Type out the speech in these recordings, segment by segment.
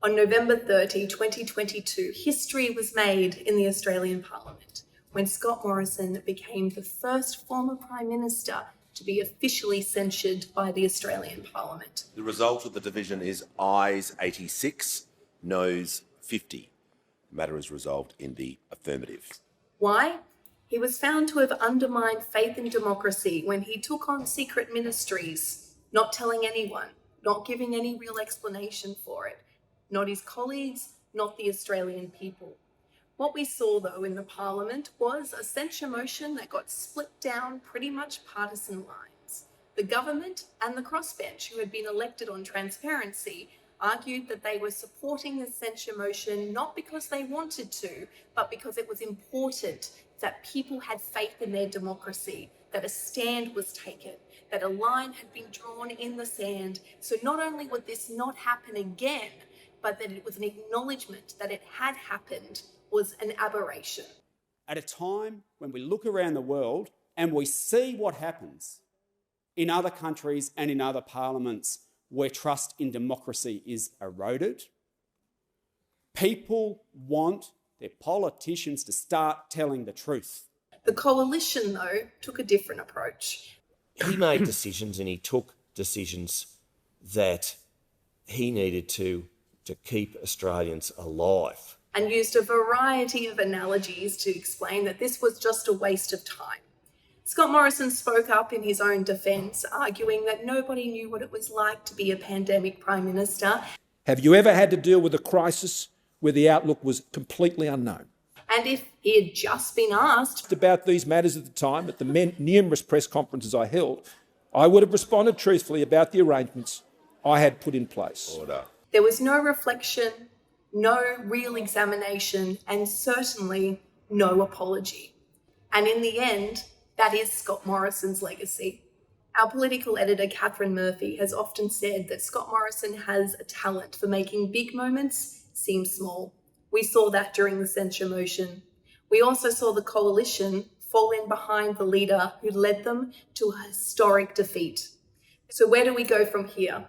On November 30, 2022, history was made in the Australian Parliament when Scott Morrison became the first former Prime Minister to be officially censured by the Australian Parliament. The result of the division is ayes 86, noes 50. The matter is resolved in the affirmative. Why? He was found to have undermined faith in democracy when he took on secret ministries, not telling anyone, not giving any real explanation for it. Not his colleagues, not the Australian people. What we saw, though, in the Parliament was a censure motion that got split down pretty much partisan lines. The government and the crossbench, who had been elected on transparency, argued that they were supporting the censure motion not because they wanted to, but because it was important that people had faith in their democracy, that a stand was taken, that a line had been drawn in the sand. So not only would this not happen again, but that it was an acknowledgement that it had happened was an aberration. At a time when we look around the world and we see what happens in other countries and in other parliaments where trust in democracy is eroded, people want their politicians to start telling the truth. The coalition, though, took a different approach. He made decisions and he took decisions that he needed to keep Australians alive. And used a variety of analogies to explain that this was just a waste of time. Scott Morrison spoke up in his own defence, arguing that nobody knew what it was like to be a pandemic Prime Minister. Have you ever had to deal with a crisis where the outlook was completely unknown? And if he had just been asked about these matters at the time, at the numerous press conferences I held, I would have responded truthfully about the arrangements I had put in place. Order. There was no reflection, no real examination, and certainly no apology. And in the end, that is Scott Morrison's legacy. Our political editor, Catherine Murphy, has often said that Scott Morrison has a talent for making big moments seem small. We saw that during the censure motion. We also saw the coalition fall in behind the leader who led them to a historic defeat. So where do we go from here?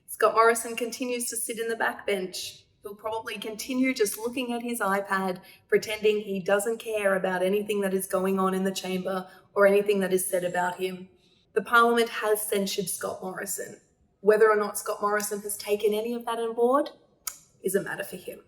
Scott Morrison continues to sit in the backbench. He'll probably continue just looking at his iPad, pretending he doesn't care about anything that is going on in the chamber or anything that is said about him. The Parliament has censured Scott Morrison. Whether or not Scott Morrison has taken any of that on board is a matter for him.